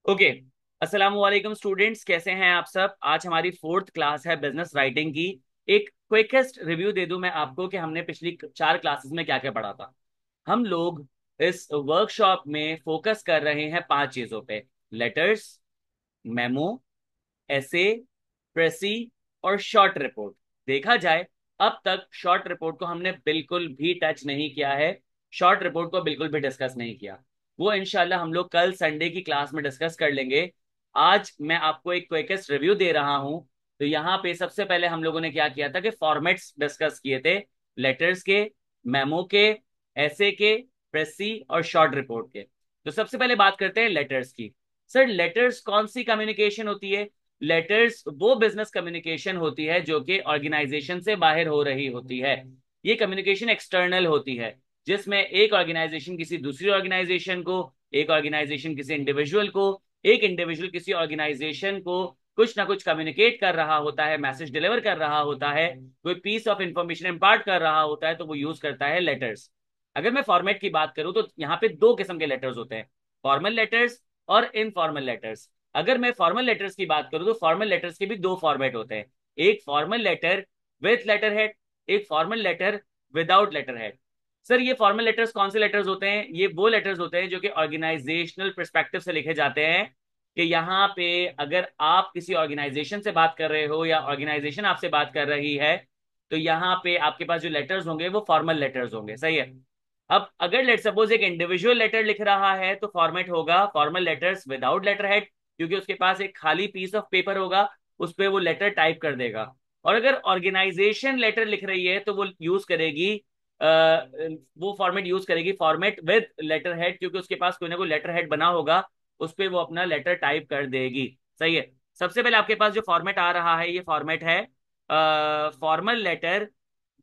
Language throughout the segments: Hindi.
ओके। अस्सलाम वालेकुम स्टूडेंट्स, कैसे हैं आप सब। आज हमारी फोर्थ क्लास है बिजनेस राइटिंग की। एक क्विकेस्ट रिव्यू दे दूं मैं आपको कि हमने पिछली 4 क्लासेस में क्या क्या पढ़ा था। हम लोग इस वर्कशॉप में फोकस कर रहे हैं 5 चीजों पे। लेटर्स, मेमो, ऐसे, प्रेसी और शॉर्ट रिपोर्ट। देखा जाए अब तक शॉर्ट रिपोर्ट को हमने बिल्कुल भी टच नहीं किया है। शॉर्ट रिपोर्ट को बिल्कुल भी डिस्कस नहीं किया। वो इंशाल्लाह हम लोग कल संडे की क्लास में डिस्कस कर लेंगे। आज मैं आपको एक क्विकेस्ट रिव्यू दे रहा हूं। तो यहाँ पे सबसे पहले हम लोगों ने क्या किया था कि फॉर्मेट्स डिस्कस किए थे। लेटर्स के, मेमो के, ऐसे के, प्रेसी और शॉर्ट रिपोर्ट के। तो सबसे पहले बात करते हैं लेटर्स की। सर, लेटर्स कौन सी कम्युनिकेशन होती है। लेटर्स वो बिजनेस कम्युनिकेशन होती है जो कि ऑर्गेनाइजेशन से बाहर हो रही होती है। ये कम्युनिकेशन एक्सटर्नल होती है, जिसमें एक ऑर्गेनाइजेशन किसी दूसरी ऑर्गेनाइजेशन को, एक ऑर्गेनाइजेशन किसी इंडिविजुअल को, एक इंडिविजुअल किसी ऑर्गेनाइजेशन को कुछ ना कुछ कम्युनिकेट कर रहा होता है, मैसेज डिलीवर कर रहा होता है, कोई पीस ऑफ इंफॉर्मेशन इम्पार्ट कर रहा होता है, तो वो यूज करता है लेटर्स। अगर मैं फॉर्मेट की बात करूं तो यहाँ पे दो किस्म के लेटर्स होते हैं, फॉर्मल लेटर्स और इनफॉर्मल लेटर्स। अगर मैं फॉर्मल लेटर्स की बात करूं तो फॉर्मल लेटर्स के भी दो फॉर्मेट होते हैं। एक formal letter with letter head, एक formal letter without letter head. Sir, ये फॉर्मल लेटर्स कौन से लेटर्स होते हैं। ये वो लेटर्स होते हैं जो कि ऑर्गेनाइजेशनल परस्पेक्टिव से लिखे जाते हैं। कि यहाँ पे अगर आप किसी ऑर्गेनाइजेशन से बात कर रहे हो या ऑर्गेनाइजेशन आपसे बात कर रही है, तो यहाँ पे आपके पास जो लेटर्स होंगे वो फॉर्मल लेटर्स होंगे। सही है। अब अगर लेट सपोज एक इंडिविजुअल लेटर लिख रहा है तो फॉर्मेट होगा formal letters without letter head, क्योंकि उसके पास एक खाली पीस ऑफ पेपर होगा, उस पर वो लेटर टाइप कर देगा। और अगर ऑर्गेनाइजेशन लेटर लिख रही है तो वो यूज करेगी वो फॉर्मेट यूज करेगी फॉर्मेट विद लेटर हेड, क्योंकि उसके पास कोई ना कोई लेटर हेड बना होगा, उस पर वो अपना लेटर टाइप कर देगी। सही है। सबसे पहले आपके पास जो फॉर्मेट आ रहा है ये फॉर्मेट है formal letter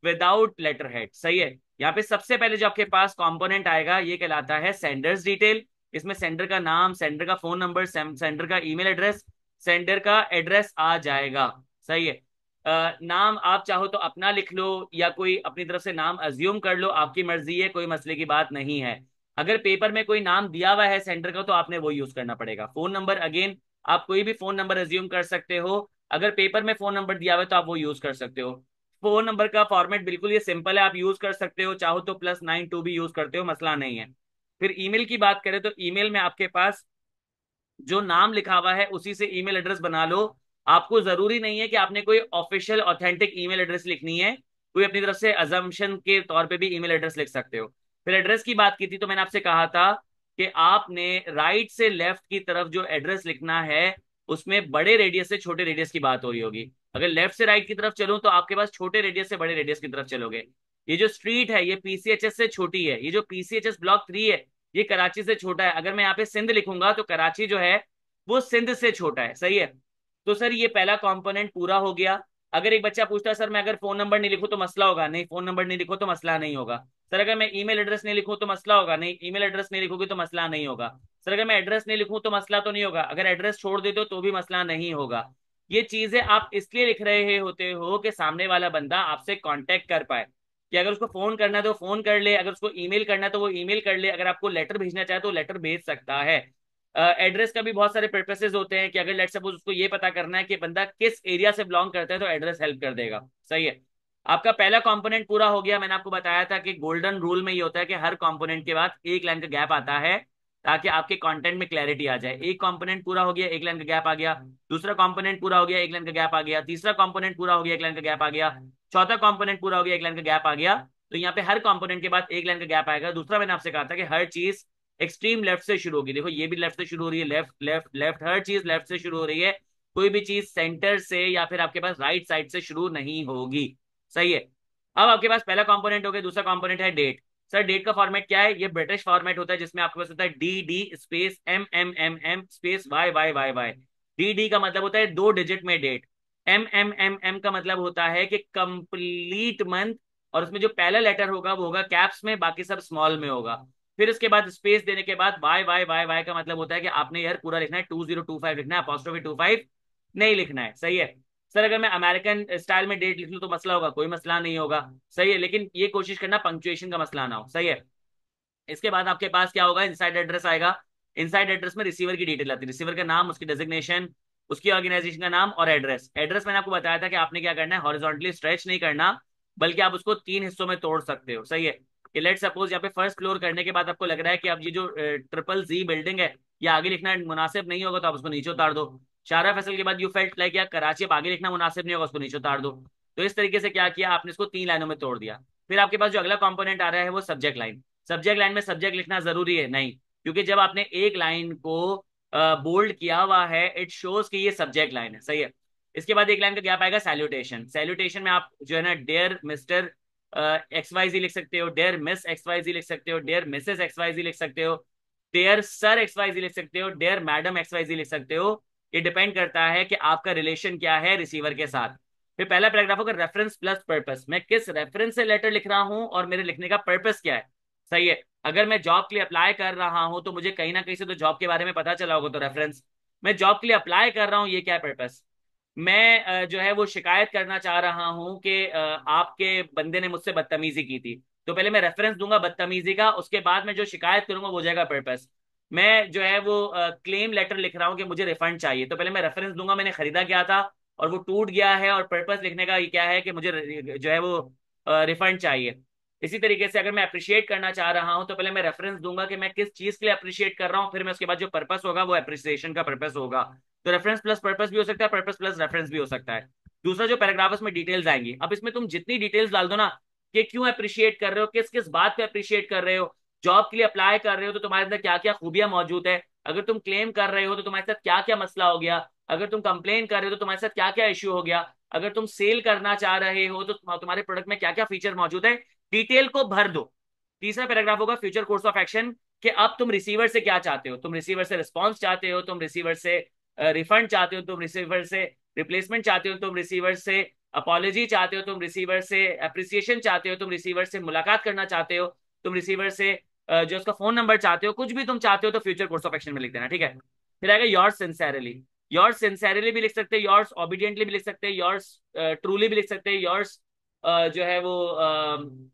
without letter head. सही है। यहाँ पे सबसे पहले जो आपके पास कंपोनेंट आएगा ये कहलाता है सेंडर्स डिटेल। इसमें सेंडर का नाम, सेंडर का फोन नंबर, सेंडर का ईमेल एड्रेस, सेंडर का एड्रेस आ जाएगा। सही है। नाम आप चाहो तो अपना लिख लो या कोई अपनी तरफ से नाम अज्यूम कर लो, आपकी मर्जी है, कोई मसले की बात नहीं है। अगर पेपर में कोई नाम दिया हुआ है सेंडर का तो आपने वो यूज करना पड़ेगा। फोन नंबर अगेन, आप कोई भी फोन नंबर अज्यूम कर सकते हो। अगर पेपर में फोन नंबर दिया हुआ है तो आप वो यूज कर सकते हो। फोन नंबर का फॉर्मेट बिल्कुल ये सिंपल है, आप यूज कर सकते हो, चाहो तो +92 भी यूज करते हो, मसला नहीं है। फिर ईमेल की बात करें तो ईमेल में आपके पास जो नाम लिखा हुआ है उसी से ईमेल एड्रेस बना लो। आपको जरूरी नहीं है कि आपने कोई ऑफिशियल ऑथेंटिक ईमेल एड्रेस लिखनी है, कोई अपनी तरफ से अजम्पशन के तौर पे भी ईमेल एड्रेस लिख सकते हो। फिर एड्रेस की बात की थी तो मैंने आपसे कहा था कि आपने राइट से लेफ्ट की तरफ जो एड्रेस लिखना है उसमें बड़े रेडियस से छोटे रेडियस की बात हो रही होगी। अगर लेफ्ट से राइट की तरफ चलूं तो आपके पास छोटे रेडियस से बड़े रेडियस की तरफ चलोगे। ये जो स्ट्रीट है ये पीसीएचएस से छोटी है, ये जो पीसीएचएस ब्लॉक 3 है ये कराची से छोटा है। अगर मैं यहाँ पे सिंध लिखूंगा तो कराची जो है वो सिंध से छोटा है। सही है। तो सर ये पहला कंपोनेंट पूरा हो गया। अगर एक बच्चा पूछता है सर मैं अगर फोन नंबर नहीं लिखूं तो मसला होगा, नहीं फोन नंबर नहीं लिखो तो मसला नहीं होगा। सर अगर मैं ईमेल एड्रेस नहीं लिखूं तो मसला होगा, नहीं ईमेल एड्रेस नहीं लिखोगे तो मसला नहीं होगा। सर अगर मैं एड्रेस नहीं लिखूं तो मसला तो नहीं होगा, अगर एड्रेस छोड़ देते हो तो भी मसला नहीं होगा। ये चीजें आप इसलिए लिख रहे होते हो कि सामने वाला बंदा आपसे कांटेक्ट कर पाए, कि अगर उसको फोन करना है तो फोन कर ले, अगर उसको ईमेल करना है तो वो ईमेल कर ले, अगर आपको लेटर भेजना चाहे तो लेटर भेज सकता है। एड्रेस का भी बहुत सारे पर्पसेस होते हैं कि अगर लेट सपोज उसको ये पता करना है कि बंदा किस एरिया से बिलोंग करता है तो एड्रेस हेल्प कर देगा। सही है। आपका पहला कंपोनेंट पूरा हो गया। मैंने आपको बताया था कि गोल्डन रूल में ये होता है कि हर कंपोनेंट के बाद एक लाइन का गैप आता है ताकि आपके कंटेंट में क्लैरिटी आ जाए। एक कंपोनेंट पूरा हो गया, एक लाइन का गैप आ गया। दूसरा कंपोनेंट पूरा हो गया, एक लाइन का गैप आ गया। तीसरा कंपोनेंट पूरा हो गया, एक लाइन का गैप आ गया। चौथा कंपोनेंट पूरा हो गया, एक लाइन का गैप आ गया। तो यहाँ पे हर कंपोनेंट के बाद एक लाइन का गैप आएगा। दूसरा मैंने आपसे कहा था कि हर चीज एक्सट्रीम लेफ्ट से शुरू होगी। देखो ये भी लेफ्ट से शुरू हो रही है, लेफ्ट लेफ्ट लेफ्ट, हर चीज लेफ्ट से शुरू हो रही है। कोई भी चीज सेंटर से या फिर आपके पास राइट साइड से शुरू नहीं होगी। सही है। अब आपके पास पहला कंपोनेंट हो गया, दूसरा कंपोनेंट है डेट। सर डेट का फॉर्मेट क्या है। ये ब्रिटिश फॉर्मेट होता है जिसमें आपके पास होता है D D space M M M M space Y Y Y Y. D D का मतलब होता है 2 डिजिट में date. M M M M का मतलब होता है कि कंप्लीट मंथ, और उसमें जो पहला लेटर होगा वो होगा कैप्स में, बाकी सब स्मॉल में होगा। फिर उसके बाद स्पेस देने के बाद वाई वाई वाई वाई का मतलब होता है कि आपने यार पूरा लिखना है, 2025 लिखना है, अपॉस्ट्रोफी 25 नहीं लिखना है। सही है। सर अगर मैं अमेरिकन स्टाइल में डेट लिख लूं तो मसला होगा, कोई मसला नहीं होगा। सही है, लेकिन ये कोशिश करना पंक्चुएशन का मसला ना हो। सही है। इसके बाद आपके पास क्या होगा, इनसाइड एड्रेस आएगा। इनसाइड एड्रेस में रिसीवर की डिटेल आती है, रिसीवर का नाम, उसकी डेजिग्नेशन, उसकी ऑर्गेनाइजेशन का नाम और एड्रेस। एड्रेस मैंने आपको बताया था कि आपने क्या करना है, हॉरिजॉन्टली स्ट्रेच नहीं करना, बल्कि आप उसको 3 हिस्सों में तोड़ सकते हो। सही है, कि लेट सपोज यहाँ पे फर्स्ट फ्लोर करने के बाद आपको लग रहा है कि अब ये जो ट्रिपल Z बिल्डिंग है ये आगे लिखना मुनासिब नहीं होगा, तो आप उसको नीचे उतार दो। शारा फैसल के बाद यू फेल्ट लाइक या कराची अब आगे लिखना मुनासिब नहीं होगा, उसको नीचे उतार दो। तो इस तरीके से क्या किया आपने, इसको 3 लाइनों में तोड़ दिया। फिर आपके पास जो अगला कंपोनेंट आ रहा है वो सब्जेक्ट लाइन। सब्जेक्ट लाइन में सब्जेक्ट लिखना जरूरी है नहीं, क्योंकि जब आपने एक लाइन को बोल्ड किया हुआ है इट शोज कि ये सब्जेक्ट लाइन है। सही है। इसके बाद एक लाइन का गैप आएगा सैल्यूटेशन। सैल्यूटेशन में आप जो है ना डेयर मिस्टर XYZ लिख सकते हो, डेयर मिस XYZ लिख सकते हो, डेयर मिसेस XYZ लिख सकते हो, डेयर सर XYZ लिख सकते हो, डेयर मैडम XYZ लिख सकते हो। ये डिपेंड करता है कि आपका रिलेशन क्या है रिसीवर के साथ। फिर पहला पैराग्राफ होगा रेफरेंस प्लस पर्पस, मैं किस रेफरेंस से लेटर लिख रहा हूं और मेरे लिखने का पर्पस क्या है। सही है, अगर मैं जॉब के लिए अप्लाई कर रहा हूं तो मुझे कहीं ना कहीं से तो जॉब के बारे में पता चला होगा, तो रेफरेंस। मैं जॉब के लिए अप्लाई कर रहा हूं, ये क्या है, पर्पस। मैं जो है वो शिकायत करना चाह रहा हूं कि आपके बंदे ने मुझसे बदतमीजी की थी, तो पहले मैं रेफरेंस दूंगा बदतमीजी का, उसके बाद मैं जो शिकायत करूंगा वो हो जाएगा पर्पस। मैं जो है वो क्लेम लेटर लिख रहा हूँ कि मुझे रिफंड चाहिए, तो पहले मैं रेफरेंस दूंगा मैंने खरीदा क्या था और वो टूट गया है, और पर्पस लिखने का ये क्या है कि मुझे जो है वो रिफंड चाहिए। इसी तरीके से अगर मैं अप्रिशिएट करना चाह रहा हूं तो पहले मैं रेफरेंस दूंगा कि मैं किस चीज के लिए अप्रिशिएट कर रहा हूं, फिर मैं उसके बाद जो पर्पस होगा वो अप्रिसिएशन का पर्पस होगा। तो रेफरेंस प्लस पर्पस भी हो सकता है, पर्पस प्लस रेफरेंस भी हो सकता है। दूसरा जो पैराग्राफ उसमें डिटेल्स आएंगी, अब इसमें तुम जितनी डिटेल्स डाल दो ना कि क्यों अप्रिशिएट कर रहे हो, किस किस बात पे अप्रिशिएट कर रहे हो, जॉब के लिए अप्लाई कर रहे हो तो तुम्हारे अंदर क्या क्या खूबियां मौजूद है, अगर तुम क्लेम कर रहे हो तो तुम्हारे साथ क्या क्या मसला हो गया, अगर तुम कंप्लेन कर रहे हो तो तुम्हारे साथ क्या क्या इश्यू हो गया, अगर तुम सेल करना चाह रहे हो तो तुम्हारे प्रोडक्ट में क्या क्या फीचर मौजूद है, डिटेल को भर दो। तीसरा पैराग्राफ होगा फ्यूचर कोर्स ऑफ एक्शन, कि अब तुम रिसीवर से क्या चाहते हो, तुम रिसीवर से रिस्पॉन्स चाहते हो, तुम रिसीवर से रिफंड चाहते हो, तुम रिसीवर से रिप्लेसमेंट चाहते हो, तुम रिसीवर से अपॉलॉजी चाहते हो, तुम रिसीवर से अप्रिसिएशन चाहते हो, तुम रिसीवर से मुलाकात करना चाहते हो, तुम रिसीवर से जो उसका फोन नंबर चाहते हो, कुछ भी तुम चाहते हो तो फ्यूचर कोर्स ऑफ एक्शन में लिख देना। ठीक है। फिर आएगा योर्स सिंसेरली। योर्स सिंसेरली भी लिख सकते हैं, योर्स ओबीडियंटली भी लिख सकते हैं, योर्स ट्रूली भी लिख सकते हैं, योर्स जो है वो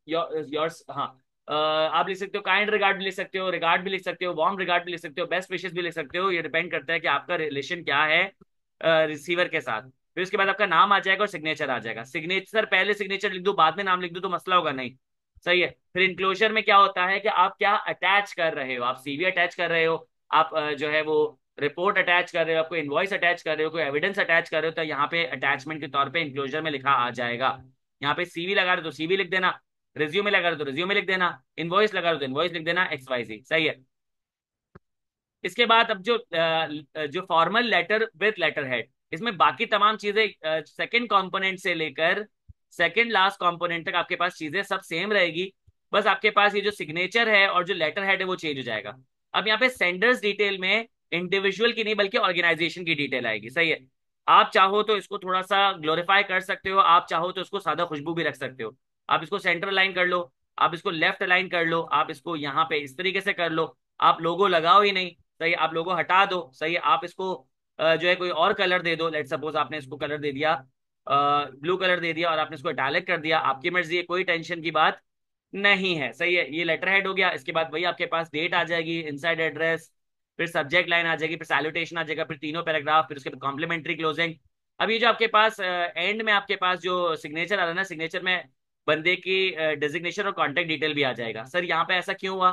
योर्स, हाँ, आप लिख सकते हो काइंड रिगार्ड भी लिख सकते हो, रिगार्ड भी लिख सकते हो, वार्म रिगार्ड भी लिख सकते हो, बेस्ट विशेस भी लिख सकते हो। ये डिपेंड करता है कि आपका रिलेशन क्या है रिसीवर के साथ। फिर उसके बाद आपका नाम आ जाएगा और सिग्नेचर आ जाएगा। सिग्नेचर पहले सिग्नेचर लिख दो बाद में नाम लिख दो तो मसला होगा नहीं। सही है। फिर इंक्लोजर में क्या होता है कि आप क्या अटैच कर रहे हो, आप सीवी अटैच कर रहे हो, आप जो है वो रिपोर्ट अटैच कर रहे हो, आपको इनवॉइस अटैच कर रहे हो, कोई एविडेंस अटैच कर रहे हो, तो यहाँ पे अटैचमेंट के तौर पे इंक्लोजर में लिखा आ जाएगा। यहाँ पे सीवी लगा रहे हो तो सीवी लिख देना, रिज्यूमे लगा रहे हो तो रिज्यूमे लिख देना, इनवॉइस लगा रहे हो तो इनवॉइस लिख देना, XYZ। सही है। इसके बाद अब जो formal letter with letterhead, इसमें बाकी तमाम चीजें सेकंड कंपोनेंट से लेकर सेकंड लास्ट कंपोनेंट तक आपके पास चीजें सब सेम रहेगी। बस आपके पास ये जो सिग्नेचर है और जो लेटर हेड है वो चेंज हो जाएगा। अब यहाँ पे सेंडर्स डिटेल में इंडिविजुअल की नहीं बल्कि ऑर्गेनाइजेशन की डिटेल आएगी। सही है। आप चाहो तो इसको थोड़ा सा ग्लोरीफाई कर सकते हो, आप चाहो तो इसको सादा खुशबू भी रख सकते हो। आप इसको सेंटर लाइन कर लो, आप इसको लेफ्ट लाइन कर लो, आप इसको यहाँ पे इस तरीके से कर लो, आप लोगो लगाओ ही नहीं। सही, आप लोगो हटा दो। सही, आप इसको जो है कोई और कलर दे दो। लेट सपोज आपने इसको कलर दे दिया ब्लू कलर दे दिया और आपने इसको इटैलिक कर दिया, आपकी मर्जी है, कोई टेंशन की बात नहीं है। सही है, ये लेटर हेड हो गया। इसके बाद वही आपके पास डेट आ जाएगी, इनसाइड एड्रेस, फिर सब्जेक्ट लाइन आ जाएगी, फिर सैल्यूटेशन आ जाएगा, फिर तीनों पैराग्राफ, फिर उसके बाद कॉम्प्लीमेंट्री क्लोजिंग। अब ये जो आपके पास एंड में आपके पास जो सिग्नेचर आ रहा है ना, सिग्नेचर में बंदे की डेजिग्नेशन और कॉन्टेक्ट डिटेल भी आ जाएगा। सर यहाँ पे ऐसा क्यों हुआ,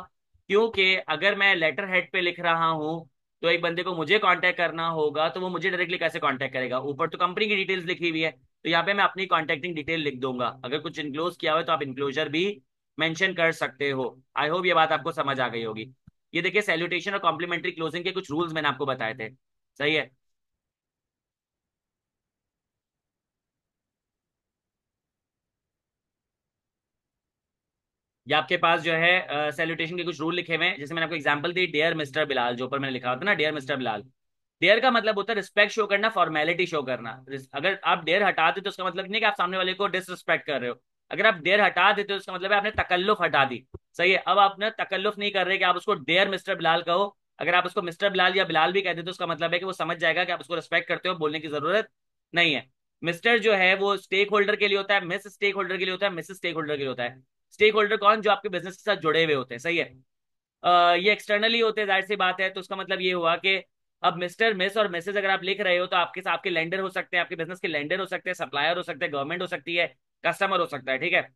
क्योंकि अगर मैं लेटर हेड पे लिख रहा हूँ तो एक बंदे को मुझे कांटेक्ट करना होगा, तो वो मुझे डायरेक्टली कैसे कांटेक्ट करेगा, ऊपर तो कंपनी की डिटेल्स लिखी हुई है, तो यहाँ पे मैं अपनी कॉन्टेक्टिंग डिटेल लिख दूंगा। अगर कुछ इनक्लोज किया हुआ है तो आप इनक्लोजर भी मेंशन कर सकते हो। आई होप ये बात आपको समझ आ गई होगी। ये देखिए सैल्यूटेशन और कॉम्प्लीमेंट्री क्लोजिंग के कुछ रूल्स मैंने आपको बताए थे। सही है। ये आपके पास जो है सैल्यूटेशन के कुछ रूल लिखे हुए हैं, जैसे मैंने आपको एग्जांपल दी, डियर मिस्टर बिलाल, जो ऊपर मैंने लिखा होता ना, डियर मिस्टर बिलाल। डेयर का मतलब होता है रिस्पेक्ट शो करना, फॉर्मेलिटी शो करना। अगर आप डेयर हटा देते तो उसका मतलब नहीं कि आप सामने वाले को डिसरिस्पेक्ट कर रहे हो। अगर आप डेयर हटा देते हो उसका मतलब है आपने तकल्लुफ हटा दी। सही है। अब आपने तकल्लुफ नहीं कर रहे कि आप उसको डेयर मिस्टर बिलाल कहो। अगर आप उसको मिस्टर बिलाल या बिलाल भी कहते हो तो उसका मतलब है कि वो समझ जाएगा कि आप उसको रिस्पेक्ट करते हो, बोलने की जरूरत नहीं है। मिस्टर जो है वो स्टेक होल्डर के लिए होता है, मिस स्टेक होल्डर के लिए होता है, मिसेस स्टेक होल्डर के लिए होता है। स्टेक होल्डर कौन, जो आपके बिजनेस के साथ जुड़े हुए होते हैं। सही है। ये एक्सटर्नली होते हैं, जाहिर सी बात है। तो उसका मतलब ये हुआ कि अब मिस्टर मिस और मिसेज अगर आप लिख रहे हो तो आपके आपके लेंडर हो सकते हैं, आपके बिजनेस के लेंडर हो सकते हैं, सप्लायर हो सकते हैं, गवर्नमेंट हो सकती है, कस्टमर हो सकता है, ठीक है।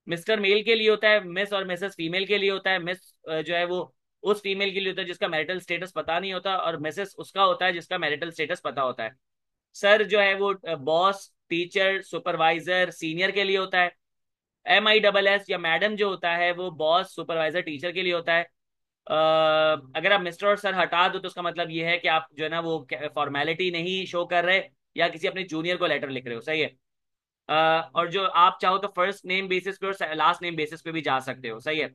मिस्टर मेल के लिए होता है, मिस और मिसेस फीमेल के लिए होता है। मिस जो है वो उस फीमेल के लिए होता है जिसका मैरिटल स्टेटस पता नहीं होता, और मिसेस उसका होता है जिसका मैरिटल स्टेटस पता होता है। सर जो है वो बॉस, टीचर, सुपरवाइजर, सीनियर के लिए होता है। MISS या मैडम जो होता है वो बॉस, सुपरवाइजर, टीचर के लिए होता है। अगर आप मिस्टर और सर हटा दो तो उसका मतलब ये है कि आप जो है ना वो फॉर्मेलिटी नहीं शो कर रहे, या किसी अपने जूनियर को लेटर लिख रहे हो, सही है। और जो आप चाहो तो फर्स्ट नेम बेसिस पे और लास्ट नेम बेसिस पे भी जा सकते हो, सही है।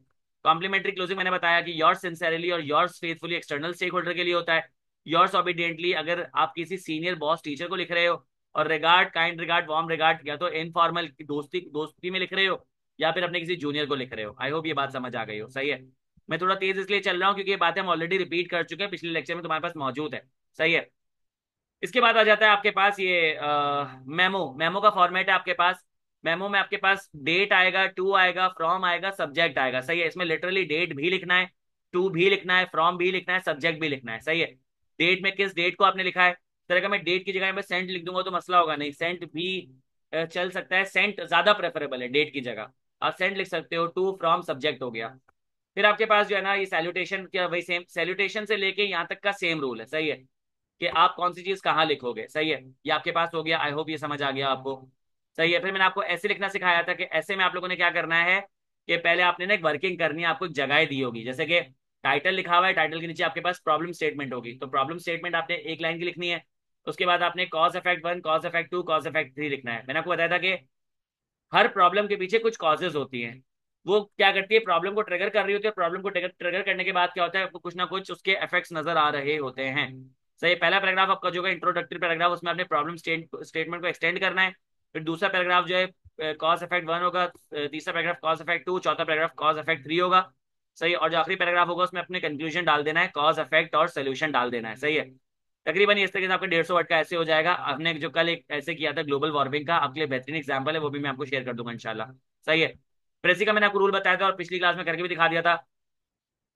कॉम्प्लीमेंट्री क्लोजिंग मैंने बताया कि योर्स सिंसेरली और yours faithfully external stakeholder के लिए होता है। योर्स ओबीडियंटली अगर आप किसी सीनियर बॉस, टीचर को लिख रहे हो। और regard, kind regard, warm regard या तो इनफॉर्मल दोस्ती दोस्ती में लिख रहे हो, या फिर अपने किसी जूनियर को लिख रहे हो। आई होप ये बात समझ आ गई हो, सही है। मैं थोड़ा तेज इसलिए चल रहा हूँ क्योंकि ये बातें हम ऑलरेडी रिपीट कर चुके हैं, पिछले लेक्चर में तुम्हारे पास मौजूद है, सही है। इसके बाद आ जाता है आपके पास ये मेमो। मेमो का फॉर्मेट है आपके पास। मेमो में आपके पास डेट आएगा, टू आएगा, फ्रॉम आएगा, सब्जेक्ट आएगा, सही है। इसमें लिटरली डेट भी लिखना है, टू भी लिखना है, फ्रॉम भी लिखना है, सब्जेक्ट भी लिखना है, सही है। डेट में किस डेट को आपने लिखा है। तरह का मैं डेट की जगह में सेंट लिख दूंगा तो मसला होगा नहीं, सेंट भी चल सकता है, सेंट ज्यादा प्रेफरेबल है डेट की जगह। आप सेंट लिख सकते हो, टू फ्रॉम सब्जेक्ट हो गया। फिर आपके पास जो है ना ये सैल्यूटेशन क्या, वही सेम सैल्यूटेशन से लेके यहाँ तक का सेम रूल है, सही है। कि आप कौन सी चीज कहाँ लिखोगे, सही है। ये आपके पास हो गया, आई होप ये समझ आ गया आपको, सही है। फिर मैंने आपको ऐसे लिखना सिखाया था कि ऐसे में आप लोगों ने क्या करना है कि पहले आपने ना एक वर्किंग करनी है, आपको एक जगह दी होगी, जैसे कि टाइटल लिखा हुआ है, टाइटल के नीचे आपके पास प्रॉब्लम स्टेटमेंट होगी, तो प्रॉब्लम स्टेटमेंट आपने एक लाइन की लिखनी है। उसके बाद आपने cause effect 1, cause effect 2, cause effect 3 लिखना है। मैंने आपको बताया था कि हर प्रॉब्लम के पीछे कुछ कॉजेज होती हैं। वो क्या करती है, प्रॉब्लम को ट्रिगर कर रही होती है, प्रॉब्लम को ट्रिगर करने के बाद क्या होता है, आपको कुछ ना कुछ उसके इफेक्ट्स नजर आ रहे होते हैं। सही, पहला पैराग्राफ आपका जो है इंट्रोडक्टरी पैराग्राफ, उसमें आपने प्रॉब्लम स्टेटमेंट को एक्सटेंड करना है। फिर दूसरा पैराग्राफ जो है कॉज इफेक्ट 1 होगा, तीसरा पैराग्राफ कॉज इफेक्ट 2, चौथा पैराग्राफ कॉज इफेक्ट 3 होगा, सही। और जो आखिरी पैराग्राफ होगा उसमें अपने कंक्लूजन डाल देना है, कॉज इफेक्ट और सोल्यूशन डाल देना है, सही है। तकरीबन इस तरीके से आपका 150 वर्ड का ऐसे हो जाएगा। आपने जो कल एक ऐसे किया था ग्लोबल वार्मिंग का, आपके लिए बेहतरीन एग्जाम्पल है, वो भी मैं आपको शेयर कर दूंगा इंशाल्लाह, सही है। प्रेसी का मैंने आपको रूल बताया था और पिछली क्लास में करके भी दिखा दिया था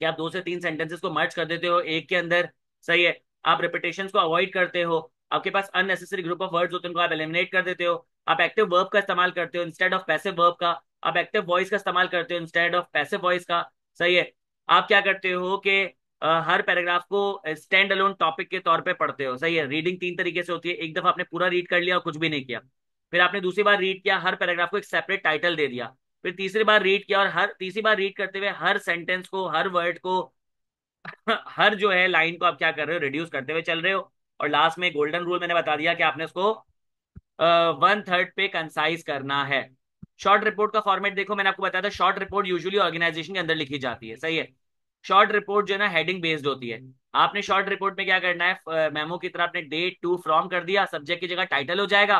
कि आप 2 से 3 सेंटेंसेस को मर्ज कर देते हो एक के अंदर, सही है। आप रिपीटेशन को अवॉइड करते हो, आपके पास अननेसेसरी ग्रुप ऑफ वर्ड्स होते हैं उनको आप एलिमिनेट कर देते हो। आप एक्टिव वर्ब का इस्तेमाल करते हो इंस्टेड ऑफ पैसिव वर्ब का। आप एक्टिव वॉइस का इस्तेमाल करते हो इंस्टेड ऑफ पैसिव वॉइस का, सही है। आप क्या करते हो कि हर पैराग्राफ को स्टैंड अलोन टॉपिक के तौर पे पढ़ते हो, सही है। रीडिंग 3 तरीके से होती है, एक दफा आपने पूरा रीड कर लिया और कुछ भी नहीं किया, फिर आपने दूसरी बार रीड किया, हर पैराग्राफ को एक सेपरेट टाइटल दे दिया, फिर तीसरी बार रीड किया और हर तीसरी बार रीड करते हुए हर सेंटेंस को, हर वर्ड को, हर जो है लाइन को आप क्या कर रहे हो, रिड्यूस करते हुए चल रहे हो। और लास्ट में गोल्डन रूल मैंने बता दिया कि आपने उसको 1/3 पे कंसाइज करना है। शॉर्ट रिपोर्ट का फॉर्मेट देखो, मैंने आपको बताया था शॉर्ट रिपोर्ट यूजुअली ऑर्गेनाइजेशन के अंदर लिखी जाती है, सही है। शॉर्ट रिपोर्ट जो है ना हेडिंग बेस्ड होती है। आपने शॉर्ट रिपोर्ट में क्या करना है, मेमो की तरह आपने डेट, टू, फ्रॉम कर दिया, सब्जेक्ट की जगह टाइटल हो जाएगा।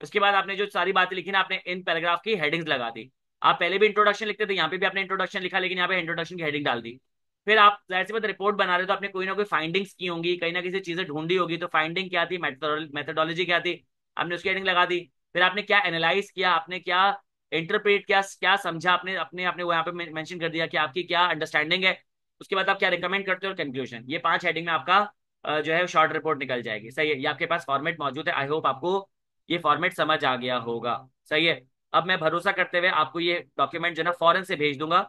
उसके बाद आपने जो सारी बातें लिखी ना, आपने इन पैराग्राफ की हेडिंग्स लगा दी। आप पहले भी इंट्रोडक्शन लिखते थे, यहाँ पे भी आपने इंट्रोडक्शन लिखा, लेकिन यहाँ पे इंट्रोडक्शन की हेडिंग डाल दी। फिर आप जाहिर सी बात रिपोर्ट बना रहे हो तो आपने कोई ना कोई फाइंडिंग्स की होंगी, कहीं ना किसी चीजें ढूंढी होगी, तो फाइंडिंग क्या थी, मेथोडोलॉजी क्या थी, आपने उसकी हेडिंग लगा दी। फिर आपने क्या एनालाइज किया, आपने क्या इंटरप्रेट किया, क्या समझा, आपने अपने आपने वो यहाँ पे मेंशन कर दिया कि आपकी क्या अंडरस्टैंडिंग है। उसके बाद आप क्या रिकमेंड करते हो और कंक्लूजन, ये 5 हेडिंग में आपका जो है शॉर्ट रिपोर्ट निकल जाएगी, सही है। ये आपके पास फॉर्मेट मौजूद है, आई होप आपको ये फॉर्मेट समझ आ गया होगा, सही है। अब मैं भरोसा करते हुए आपको ये डॉक्यूमेंट जो है ना फौरन से भेज दूंगा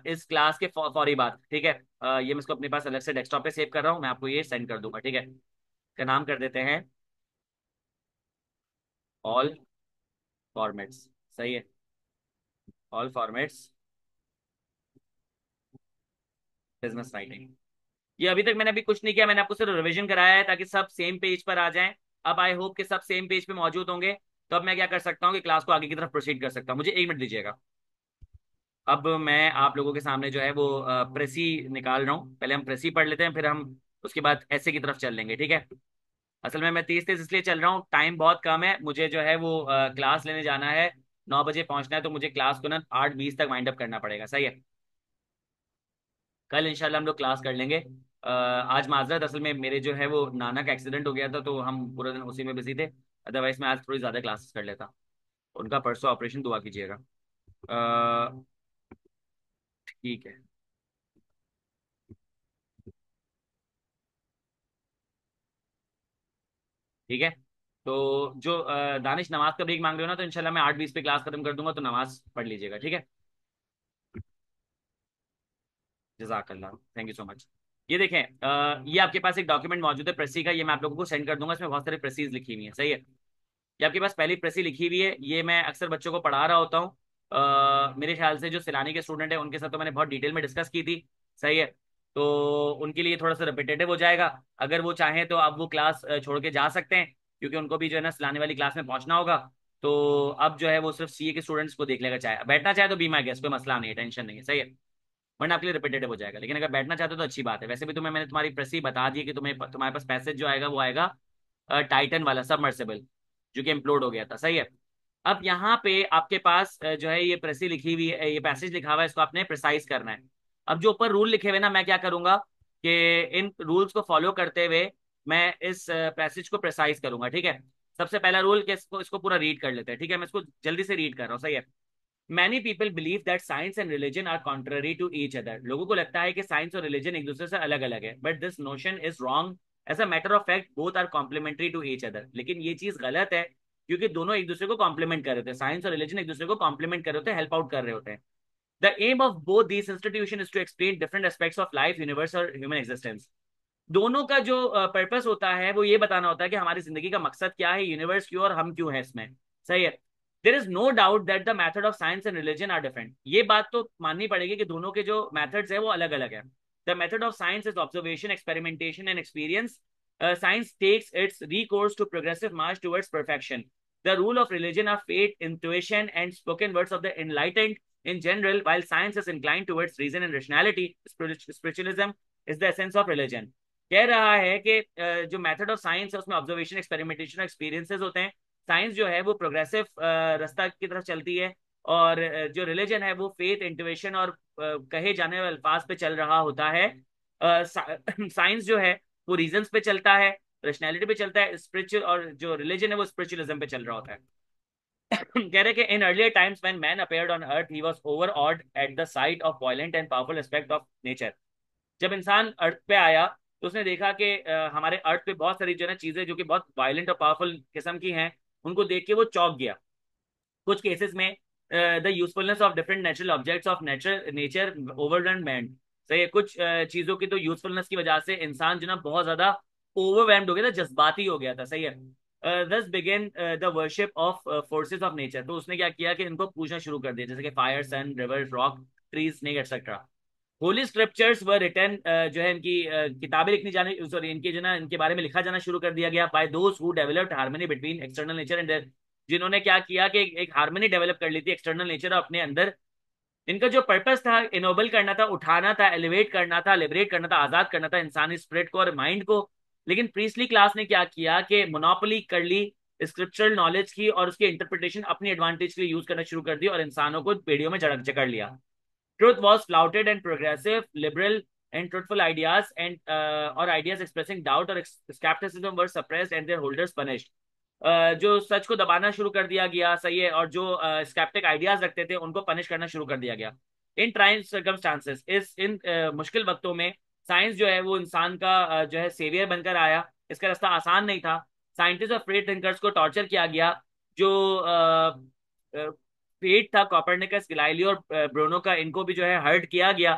इस क्लास के फौरी बाद, ठीक है। ये मैं इसको अपने पास अलग से डेस्कटॉप पे सेव कर रहा हूँ, मैं आपको ये सेंड कर दूंगा, ठीक है। का नाम कर देते हैं ऑल फॉर्मेट्स, सही है। All formats business writing. ये अभी तक मैंने अभी कुछ नहीं किया, मैंने आपको सिर्फ रिवीजन कराया है ताकि सब सेम पेज पर आ जाएं। अब आई होप कि सब सेम पेज पे मौजूद होंगे। तो अब मैं क्या कर सकता हूँ कि क्लास को आगे की तरफ प्रोसीड कर सकता हूँ, मुझे 1 मिनट दीजिएगा। अब मैं आप लोगों के सामने जो है वो प्रेसी निकाल रहा हूँ, पहले हम प्रेसी पढ़ लेते हैं, फिर हम उसके बाद ऐसे की तरफ चल लेंगे, ठीक है। असल में मैं तेज तेज इसलिए चल रहा हूँ, टाइम बहुत कम है, मुझे जो है वो क्लास लेने जाना है, 9 बजे पहुंचना है, तो मुझे क्लास को ना 8:20 तक वाइंड अप करना पड़ेगा, सही है। कल इंशाल्लाह हम लोग क्लास कर लेंगे। आज माजरत, असल में मेरे जो है वो नाना का एक्सीडेंट हो गया था, तो हम पूरे दिन उसी में बिजी थे। अदरवाइज मैं आज थोड़ी ज़्यादा क्लासेस कर लेता। उनका परसों ऑपरेशन, दुआ कीजिएगा। ठीक है। ठीक है। तो जो दानिश नमाज का ब्रेक मांग रहे हो ना, तो इंशाल्लाह मैं 8:20 पे क्लास खत्म कर दूंगा, तो नमाज पढ़ लीजिएगा, ठीक है। जजाकल्ला, थैंक यू सो मच। ये देखें, ये आपके पास एक डॉक्यूमेंट मौजूद है प्रेसी का, ये मैं आप लोगों को सेंड कर दूंगा, इसमें बहुत सारी प्रेसीज लिखी हुई है, सही है। ये आपके पास पहली प्रेसी लिखी हुई है, ये मैं अक्सर बच्चों को पढ़ा रहा होता हूँ। मेरे ख्याल से जो सिलानी के स्टूडेंट है उनके साथ तो मैंने बहुत डिटेल में डिस्कस की थी, सही है। तो उनके लिए थोड़ा सा रिपीटेटिव हो जाएगा। अगर वो चाहें तो अब वो क्लास छोड़ के जा सकते हैं, क्योंकि उनको भी जो है ना सिलाने वाली क्लास में पहुंचना होगा। तो अब जो है वो सिर्फ सीए के स्टूडेंट्स को देख लेगा, चाहे बैठना चाहे तो बी माई गेस्ट, कोई मसला नहीं है, टेंशन नहीं है, सही है। वरना आपके लिए रिपीटेटिव हो जाएगा, लेकिन अगर बैठना चाहते हो तो अच्छी बात है। वैसे भी तुम्हें मैंने तुम्हारी प्रेसी बता दी है कि तुम्हारे पास पैसेज जो आएगा वो आएगा टाइटन वाला सबमर्सिबल, जो कि इम्प्लोड हो गया था, सही है। अब यहाँ पे आपके पास जो है ये प्रेसी लिखी हुई है, ये पैसेज लिखा हुआ है, इसको आपने प्रिसाइज करना है। अब जो ऊपर रूल लिखे हुए ना, मैं क्या करूंगा कि इन रूल्स को फॉलो करते हुए मैं इस पैसेज को प्रिसाइज करूंगा, ठीक है। सबसे पहला रूल कि इसको इसको पूरा रीड कर लेते हैं, ठीक है। मैं इसको जल्दी से रीड कर रहा हूँ, सही है। Many people believe that science and religion are contrary to each other. लोगों को लगता है कि साइंस और रिलीजन एक दूसरे से अलग अलग है, but this notion is wrong. As a matter of fact both are complementary to each other. लेकिन ये चीज गलत है, क्योंकि दोनों एक दूसरे को कॉम्प्लीमेंट कर रहे होते हैं, साइंस और रिलीजन एक दूसरे को कॉम्प्लीमेंट कर रहे होते हैं, हेल्प आउट कर रहे होते हैं। The aim of both these institution is to explain different aspects of life, universe और ह्यूमन एग्जिस्टेंस। दोनों का जो पर्पस होता है वो ये बताना होता है कि हमारी जिंदगी का मकसद क्या है, यूनिवर्स क्यों और हम क्यों है इसमें, सही है। There is no doubt that the method of science and religion are different. ये बात तो माननी पड़ेगी कि दोनों के जो मेथड्स है वो अलग अलग है। The method of science is observation, experimentation and experience. Science takes its recourse to progressive march towards perfection. The rule of religion are faith, intuition, and spoken words of the enlightened in general, while science is inclined towards reason and rationality. Spiritualism is the essence of religion. कह रहा है कि जो मेथड ऑफ साइंस है उसमें ऑब्जर्वेशन, एक्सपेरिमेंटेशन और एक्सपीरियंसेस होते हैं। साइंस जो है वो प्रोग्रेसिव रास्ता की तरफ चलती है, और जो रिलीजन है वो फेथ, इंट्यूशन और कहे जाने वाले अल्फाज पे चल रहा होता है। साइंस जो है वो रीजंस पे चलता है, रैशनैलिटी पे चलता है, स्पिरिचुअल, और जो रिलीजन है वो स्पिरिचुअलिज्म पे चल रहा होता है। कह रहे कि in earlier times when man appeared on earth he was over odd eight the sight of violent and powerful aspect of nature. जब इंसान अर्थ पे आया तो उसने देखा कि हमारे अर्थ पे बहुत सारी जो है ना चीजें जो कि बहुत वायलेंट और पावरफुल किस्म की हैं, उनको देख के वो चौंक गया। कुछ केसेस में the usefulness of different natural objects of nature nature overwhelmed man. सही है, कुछ चीजों की तो यूजफुलनेस की वजह से इंसान जो ना बहुत ज्यादा ओवरवेल्म्ड हो गया था, जज्बाती हो गया था, सही है। Thus began the worship of forces of nature. तो उसने क्या किया कि इनको पूछना शुरू कर दिया, जैसे कि fire, sun, river, rock, trees, snake etcetera. Holy scriptures were written, जो है इनकी किताबें लिखनी जाने, सॉरी इनके जो ना इनके बारे में लिखा जाना शुरू कर दिया गया by those who developed harmony between external nature and their. जिन्होंने क्या किया कि एक हार्मनी डेवलप कर ली थी एक्सटर्नल नेचर और अपने अंदर। इनका जो पर्पस था इनोबल करना था, उठाना था, एलिवेट करना था, लिबरेट करना था, आजाद करना था इंसानी स्पिरिट को और माइंड को। लेकिन प्रीस्टली क्लास ने क्या किया कि मोनोपोली कर ली स्क्रिप्चरल नॉलेज की, और उसकी इंटरप्रिटेशन अपनी एडवांटेज के लिए यूज करना शुरू कर दी, और इंसानों को बेड़ियों में झड़क जकड़ लिया। Truth was flouted and progressive, liberal and truthful ideas and or ideas expressing doubt or skepticism were suppressed and their holders punished. जो सच को दबाना शुरू कर दिया गया, सही है, और जो स्केप्टिक आइडियाज रखते थे उनको पनिश करना शुरू कर दिया गया। इन ट्राइंग सर्कमस्टांसेस, इस इन मुश्किल वक्तों में साइंस जो है वो इंसान का जो है सेवियर बनकर आया। इसका रास्ता आसान नहीं था। साइंटिस्ट और फ्री थिंकर्स को टॉर्चर किया गया। जो फेट था कॉपरनिकस, गैलीलियो और ब्रूनो का, इनको भी जो है हर्ट किया गया,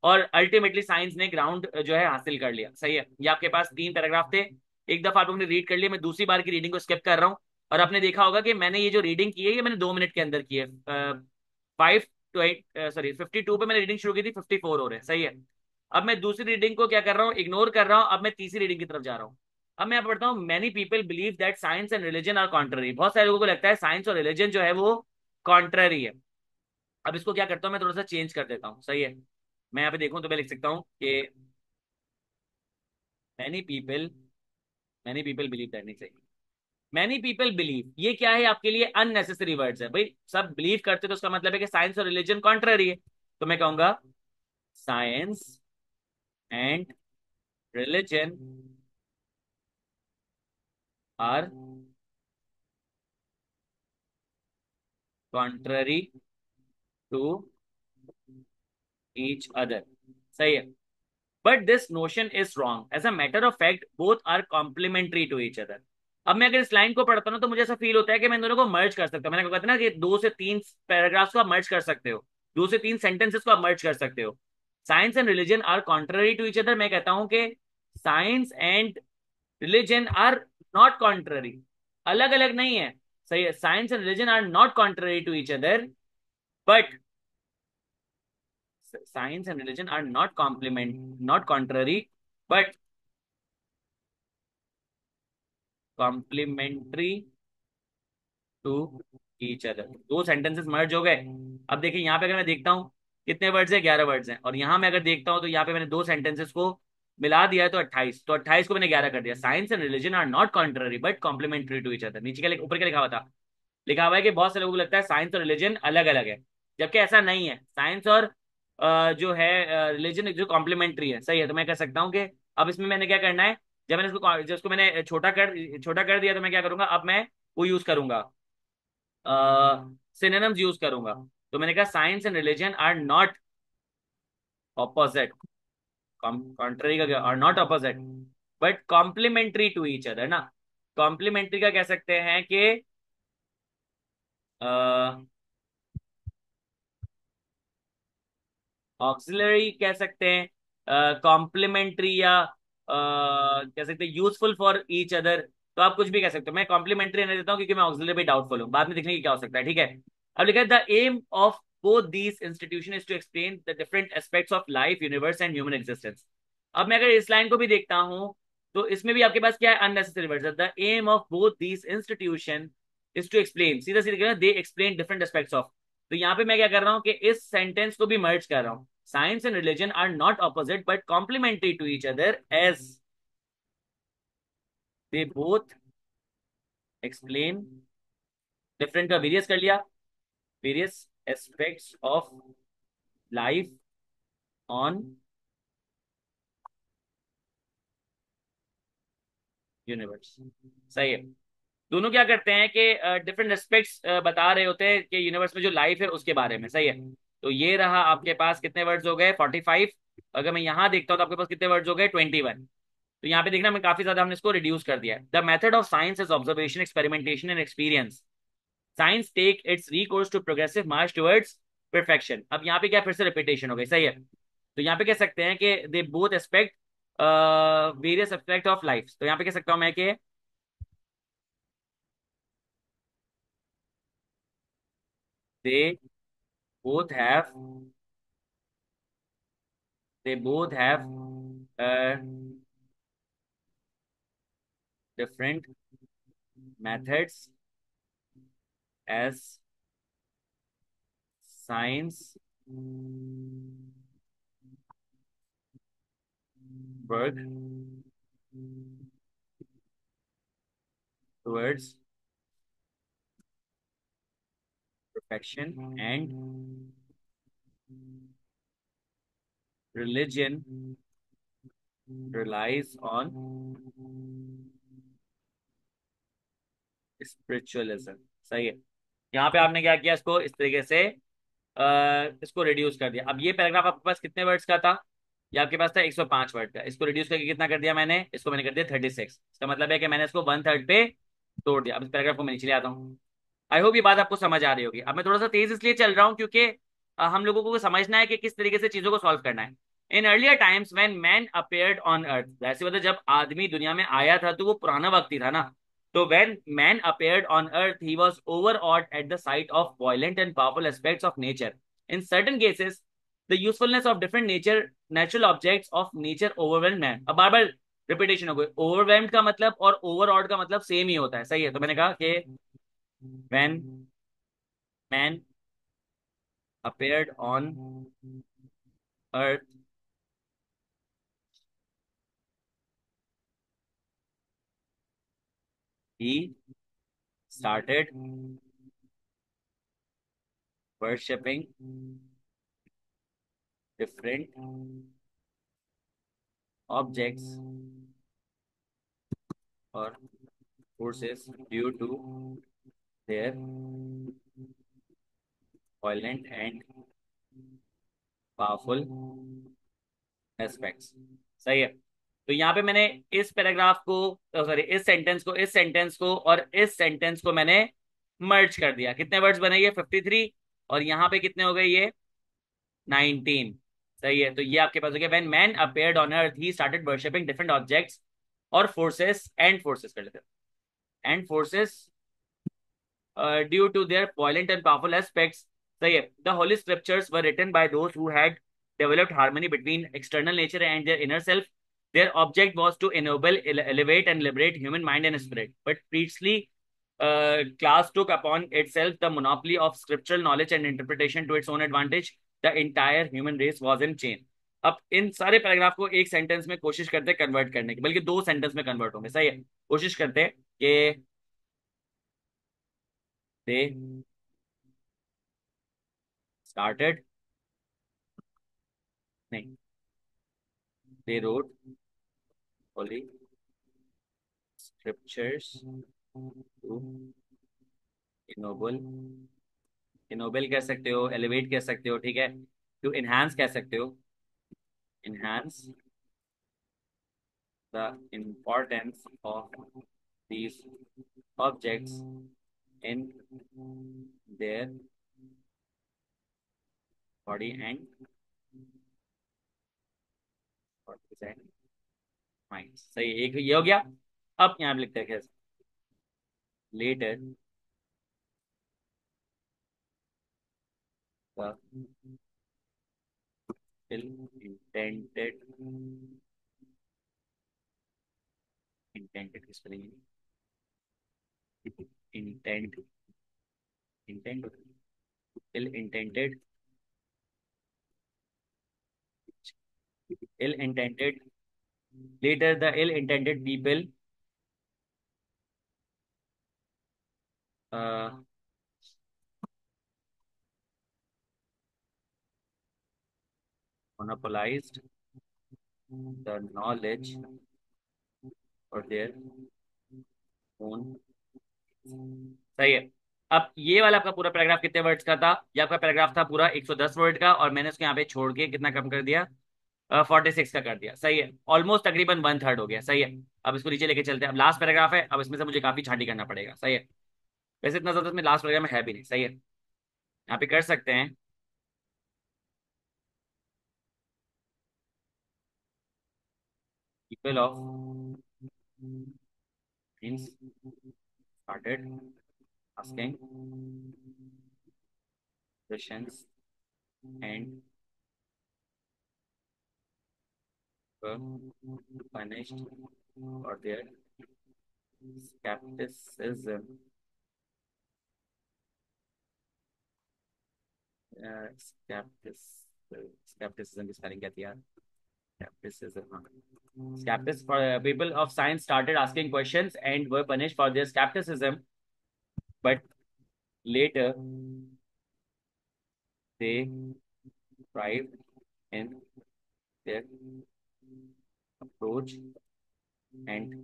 और अल्टीमेटली साइंस ने ग्राउंड जो है हासिल कर लिया, सही है। ये आपके पास 3 पैराग्राफ थे, एक दफा आप लोगों ने रीड कर लिया, मैं दूसरी बार की रीडिंग को स्किप कर रहा हूँ। और आपने देखा होगा कि मैंने ये जो रीडिंग की है ये मैंने 2 मिनट के अंदर की है। 52 पे मैंने रीडिंग शुरू की थी, 54 हो रहे हैं, सही है। अब मैं दूसरी रीडिंग को क्या कर रहा हूँ, इग्नोर कर रहा हूँ, अब मैं तीसरी रीडिंग की तरफ जा रहा हूँ। अब मैं यहाँ पढ़ता हूँ, many people believe that science and religion are contrary. बहुत सारे लोगों को लगता है साइंस और रिलीजन जो है वो कॉन्ट्ररी है। अब इसको क्या करता हूँ, मैं थोड़ा सा चेंज कर देता हूँ, सही है। मैं यहाँ पे देखूं तो मैं लिख सकता हूँ कि many people many people believe that, नहीं सही। मैनी पीपल बिलीव, ये क्या है आपके लिए अननेसेसरी वर्ड्स है भाई। सब बिलीव करते तो उसका मतलब है कि साइंस और रिलीजन कॉन्ट्ररी है। तो मैं कहूंगा science and religion are contrary to each other, सही है। But this notion is wrong. As a matter of fact both are complementary to each other. अब मैं अगर इस लाइन को पढ़ता हूँ ना, तो मुझे ऐसा फील होता है कि मैं इन दोनों को मर्ज कर सकता हूँ। मैंने कहा था ना कि 2 से 3 पैराग्राफ्स को आप मर्ज कर सकते हो, 2 से 3 सेंटेंसेस को आप मर्ज कर सकते हो। Science and religion are contrary to each other, मैं कहता हूं कि science and religion are not contrary, अलग अलग नहीं है। सही है, science and religion are not contrary to each other, but science and religion are not complement, not contrary, but complementary to each other. 2 sentences merge हो गए। अब देखिए यहाँ पे अगर मैं देखता हूँ कितने वर्ड्स है, 11 वर्ड्स हैं, और यहाँ मैं अगर देखता हूँ तो यहाँ पे मैंने 2 सेंटेंसेस को मिला दिया है तो 28, तो 28 को मैंने 11 कर दिया। Science and religion are not contrary but complementary to each other. नीचे क्या ऊपर क्या लिखा हुआ था? लिखा हुआ है कि बहुत से लोगों को लगता है साइंस और रिलीजन अलग अलग है, जबकि ऐसा नहीं है। साइंस और जो है रिलीजन जो कॉम्प्लीमेंट्री है। सही है, तो मैं कह सकता हूँ कि अब इसमें मैंने क्या करना है, जब इसको मैंने छोटा कर दिया, तो मैं क्या करूंगा, अब मैं वो यूज करूंगा, सिनोनिम्स यूज करूंगा। तो मैंने कहा science and religion are not opposite, contrary का क्या, are not opposite but complementary to each other ना। कॉम्प्लीमेंट्री का कह सकते हैं कि ऑक्सिलरी कह सकते हैं, कॉम्प्लीमेंट्री, या कह सकते हैं यूजफुल फॉर ईच अदर। तो आप कुछ भी कह सकते हो, मैं कॉम्प्लीमेंट्री रहने देता हूँ क्योंकि मैं ऑक्सिलरी पे डाउटफुल हूँ, बाद में देखने की क्या हो सकता है। ठीक है, अब लिखा है the aim of both these institution is to explain the different aspects of life, universe and human existence. अब मैं अगर इस लाइन को भी देखता हूँ, तो इसमें भी आपके पास क्या है, unnecessary words. The aim of both these institution is to explain, सीधा सीधा they explain different aspects of. तो यहाँ पे मैं क्या कर रहा हूँ कि इस सेंटेंस को भी मर्ज कर रहा हूँ। Science and religion are not opposite but complementary to each other as they both explain different का वेरियस कर लिया, various aspects of life on universe. सही है, दोनों क्या करते हैं कि डिफरेंट एस्पेक्ट्स बता रहे होते हैं कि यूनिवर्स में जो लाइफ है उसके बारे में। सही है, तो ये रहा आपके पास कितने वर्ड्स हो गए, 45। अगर मैं यहाँ देखता हूँ तो आपके पास कितने वर्ड्स हो गए, 21। तो यहाँ पे देखना मैं काफी ज्यादा हमने इसको रिड्यूस कर दिया है। The method of science is observation, experimentation and experience. Science take its recourse to progressive march towards perfection. अब यहाँ पे क्या फिर से रिपीटेशन हो गई। सही है, तो यहाँ पे कह सकते हैं कि they both aspect various aspect of life. तो यहाँ पे कह सकता हूँ मैं कि they both have they both have different methods as science work towards perfection, and religion relies on spiritualism। सही है, यहाँ पे आपने क्या किया, इसको इस तरीके से इसको रिड्यूस कर दिया। अब ये पैराग्राफ आपके पास कितने वर्ड्स का था, ये आपके पास था 105 वर्ड का। इसको रिड्यूस करके कितना कर दिया मैंने, इसको मैंने कर दिया 36। इसका मतलब है कि मैंने इसको 1/3 पे तोड़ दिया। अब इस पैराग्राफ को मैं नीचे ले आता हूँ। आई होप ये बात आपको समझ आ रही होगी। अब मैं थोड़ा सा तेज इसलिए चल रहा हूँ क्योंकि हम लोगों को समझना है कि किस तरीके से चीजों को सॉल्व करना है। In earlier times when man appeared on अर्थ, वैसे मतलब जब आदमी दुनिया में आया था तो वो पुराना वक्त ही था ना। तो when man appeared on earth he was overawed at the sight of violent and powerful aspects of nature. In certain cases the usefulness of different natural objects of nature overwhelmed man. अब बार बार रिपीटेशन हो गई, ओवरवेल्म्ड का मतलब और ओवरऑड का मतलब सेम ही होता है। सही है, तो मैंने कहा कि when man appeared on earth he started worshipping different objects or forces due to their violent and powerful aspects। सही है, तो यहाँ पे मैंने इस पैराग्राफ को, सॉरी इस सेंटेंस को और इस सेंटेंस को मैंने मर्ज कर दिया। कितने वर्ड्स बने ये? 53। और यहाँ पे कितने हो गए ये? 19। सही है। तो ये आपके पास हो गया, when man appeared on earth he started worshipping different objects और फोर्सेस एंड फोर्सेस कर लेते हैं, and forces due to their violent and powerful aspects. सही है। The holy scriptures were written by those who had developed harmony between external nature and their inner self. Their object was to ennoble, elevate, and liberate human mind and spirit. But priestly class took upon itself the monopoly of scriptural knowledge and interpretation to its own advantage. The entire human race was in chain. अब इन सारे पैराग्राफ को एक सेंटेंस में कोशिश करते हैं कन्वर्ट करने की, बल्कि दो सेंटेंस में कन्वर्ट होंगे। सही है। कोशिश करते हैं कि they started, नहीं, they wrote holy scriptures to ennoble, ennoble कह सकते हो, elevate कह सकते हो, ठीक है, to enhance कह सकते हो, enhance the importance of these objects in their body and mind। सही, एक ये हो गया। अब यहाँ पे लिखते हैं कैसे, later the ill-intended, intended की spelling है intent, intent, ill-intended, ill-intended, later the ill-intended people uh, monopolized the knowledge for their own। सही है। अब ये वाला आपका पूरा पैराग्राफ कितने वर्ड्स का था? ये आपका पैराग्राफ था पूरा 110 वर्ड का, और मैंने उसको यहाँ पे छोड़ के कितना कम कर दिया? 46 का कर दिया। सही है। ऑलमोस्ट तकरीबन वन थर्ड हो गया। सही है। अब इसको नीचे लेके चलते हैं। अब लास्ट पैराग्राफ है, अब इसमें से मुझे काफी छांटी करना पड़ेगा। सही है। वैसे इतना ज्यादा इसमें लास्ट पैराग्राफ में है भी नहीं। सही है। यहाँ पे कर सकते हैं, people of means started asking questions and were punished for their skepticism, skepticism, skepticism की spelling क्या थी यार? Skepticism, हाँ। Skeptics for people of science started asking questions and were punished for their skepticism, but later they thrived in their approach and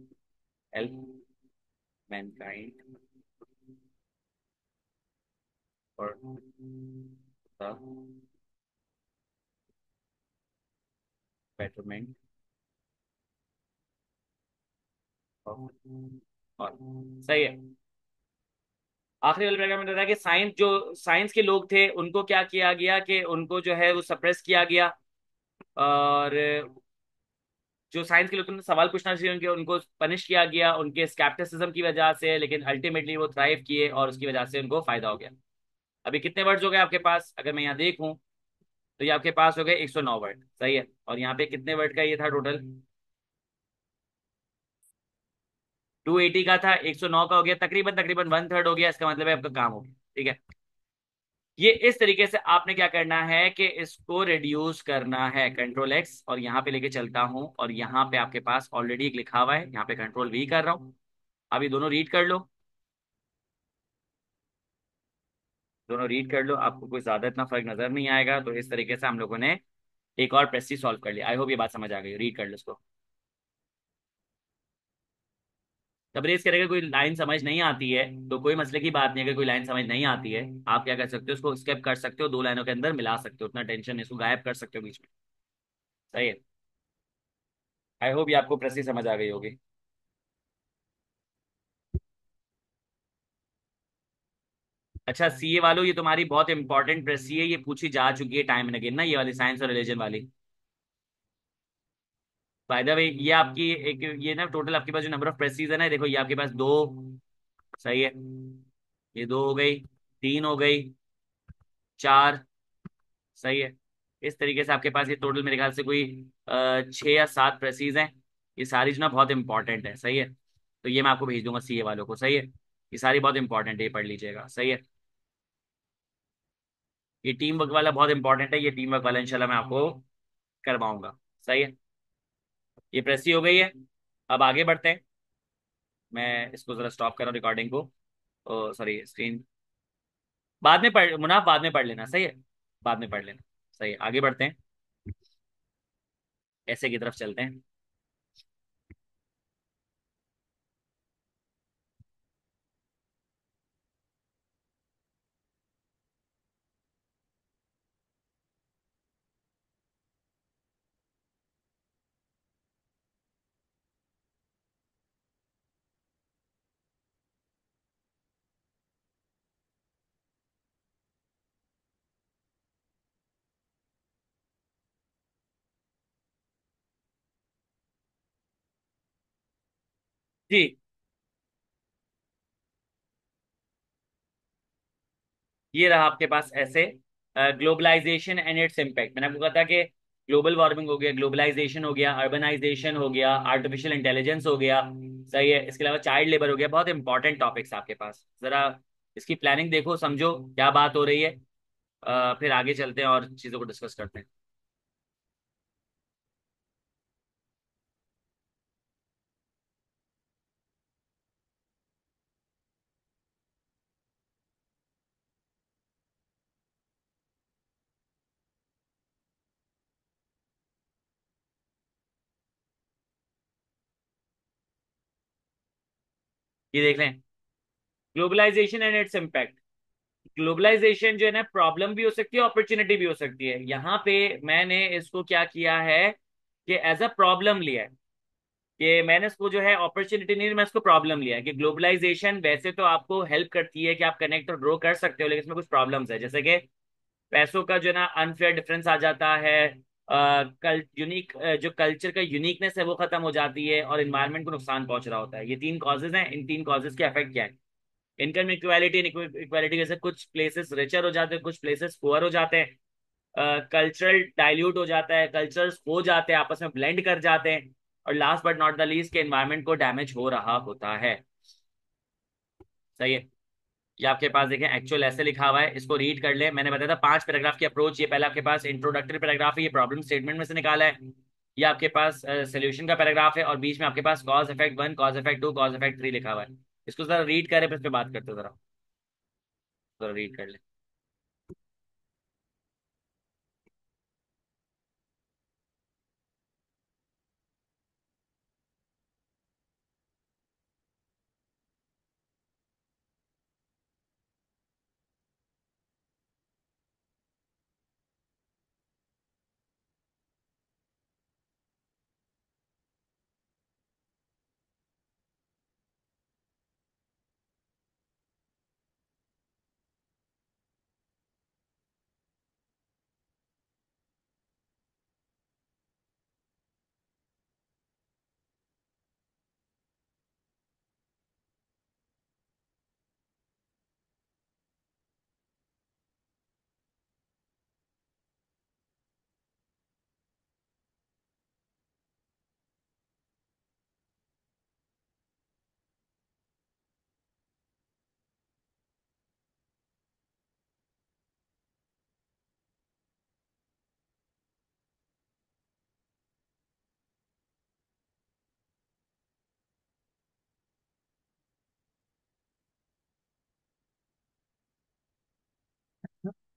helped mankind for the betterment of all। सही है। आखिरी वाले पैराग्राफ में बताया कि साइंस के लोग थे उनको क्या किया गया कि उनको जो है वो सप्रेस किया गया, और जो साइंस के लोग थे सवाल पूछना चाहिए उनके, उनको पनिश किया गया उनके स्केप्टिसिज्म की वजह से, लेकिन अल्टीमेटली वो थ्राइव किए और उसकी वजह से उनको फायदा हो गया। अभी कितने वर्ड्स हो गए आपके पास? अगर मैं यहाँ देखूं तो ये आपके पास हो गए 109 वर्ड। सही है। और यहाँ पे कितने वर्ड का ये था टोटल? 280 का था, 109 का हो गया, तकरीबन तकरीबन वन थर्ड हो गया। इसका मतलब है आपका काम हो गया। ठीक है। ये इस तरीके से आपने क्या करना है कि इसको रिड्यूस करना है, कंट्रोल एक्स, और यहाँ पे लेके चलता हूँ, और यहाँ पे आपके पास ऑलरेडी एक लिखा हुआ है, यहाँ पे कंट्रोल वी कर रहा हूँ। अभी दोनों रीड कर लो, दोनों रीड कर लो, आपको कोई ज्यादा इतना फर्क नजर नहीं आएगा। तो इस तरीके से हम लोगों ने एक और प्रेसी सॉल्व कर लिया। आई होप ये बात समझ आ गई। रीड कर लो इसको। तबरेज करेगा, कोई लाइन समझ नहीं आती है तो कोई मसले की बात नहीं। अगर कोई लाइन समझ नहीं आती है, आप क्या कर सकते हो, उसको स्किप कर सकते हो, दो लाइनों के अंदर मिला सकते हो, उतना टेंशन नहीं, इसको गायब कर सकते हो बीच में। सही है। आई होप ये आपको प्रेसी समझ आ गई होगी। अच्छा सीए वालों, ये तुम्हारी बहुत इंपॉर्टेंट प्रेसी है, ये पूछी जा चुकी है टाइम एंड अगेन ना, ये वाली साइंस और रिलीजन वाली। बाय द वे ये आपकी एक, ये ना टोटल आपके पास जो नंबर ऑफ प्रेसीज है ना, देखो ये आपके पास दो, सही है, ये दो हो गई, तीन हो गई, चार, सही है। इस तरीके से आपके पास ये टोटल मेरे ख्याल से कोई 6 या 7 प्रेसीज हैं। ये सारी जो ना बहुत इंपॉर्टेंट है, सही है। तो ये मैं आपको भेज दूंगा सीए वालों को, सही है। ये सारी बहुत इंपॉर्टेंट है, ये पढ़ लीजिएगा, सही है। ये टीम वर्क वाला बहुत इंपॉर्टेंट है, ये टीम वर्क वाला इंशाल्लाह मैं आपको करवाऊंगा, सही है। ये प्रेसी हो गई है। अब आगे बढ़ते हैं। मैं इसको जरा स्टॉप कर रहा हूँ रिकॉर्डिंग को, सॉरी स्क्रीन। बाद में पढ़ मुनाफ, बाद में पढ़ लेना, सही है। बाद में पढ़ लेना, सही है। आगे बढ़ते हैं, ऐसे की तरफ चलते हैं। जी, ये रहा आपके पास ऐसे, ग्लोबलाइजेशन एंड इट्स इम्पैक्ट। मैंने आपको कहा था कि ग्लोबल वार्मिंग हो गया, ग्लोबलाइजेशन हो गया, अर्बनाइजेशन हो गया, आर्टिफिशियल इंटेलिजेंस हो गया, सही है। इसके अलावा चाइल्ड लेबर हो गया। बहुत इंपॉर्टेंट टॉपिक्स आपके पास, जरा इसकी प्लानिंग देखो, समझो क्या बात हो रही है। फिर आगे चलते हैं और चीज़ों को डिस्कस करते हैं। ये देख लें, globalisation and its impact. Globalisation जो है ना, प्रॉब्लम भी हो सकती है, अपॉर्चुनिटी भी हो सकती है। यहाँ पे मैंने इसको क्या किया है कि एज अ प्रॉब्लम लिया है, कि मैंने इसको जो है अपॉर्चुनिटी नहीं, मैं इसको प्रॉब्लम लिया है कि ग्लोबलाइजेशन वैसे तो आपको हेल्प करती है कि आप कनेक्ट और ग्रो कर सकते हो, लेकिन इसमें कुछ प्रॉब्लम्स है, जैसे कि पैसों का जो है ना अनफेयर डिफरेंस आ जाता है, कल यूनिक जो कल्चर का यूनिकनेस है वो खत्म हो जाती है, और इन्वायरमेंट को नुकसान पहुंच रहा होता है। ये 3 कॉजेज हैं, इन 3 कॉजेज के इफेक्ट क्या है? इनकम इक्वालिटी, इक्वालिटी कैसे, कुछ प्लेसेस रिचर हो जाते हैं, कुछ प्लेसेस पुअर हो जाते हैं, कल्चरल डाइल्यूट हो जाता है, कल्चर्स हो जाते हैं, आपस में ब्लेंड कर जाते हैं, और last but not the least के एनवायरनमेंट को डैमेज हो रहा होता है, सही है। ये आपके पास देखें एक्चुअल ऐसे लिखा हुआ है, इसको रीड कर ले। मैंने बताया था 5 पैराग्राफ की अप्रोच। ये पहले आपके पास इंट्रोडक्टरी पैराग्राफ है, ये प्रॉब्लम स्टेटमेंट में से निकाला है। ये आपके पास सोल्यूशन का पैराग्राफ है, और बीच में आपके पास cause effect 1, cause effect 2, cause effect 3 लिखा हुआ है। इसको जरा रीड करें, फिर इस पे बात करते हैं, जरा जरा रीड कर ले।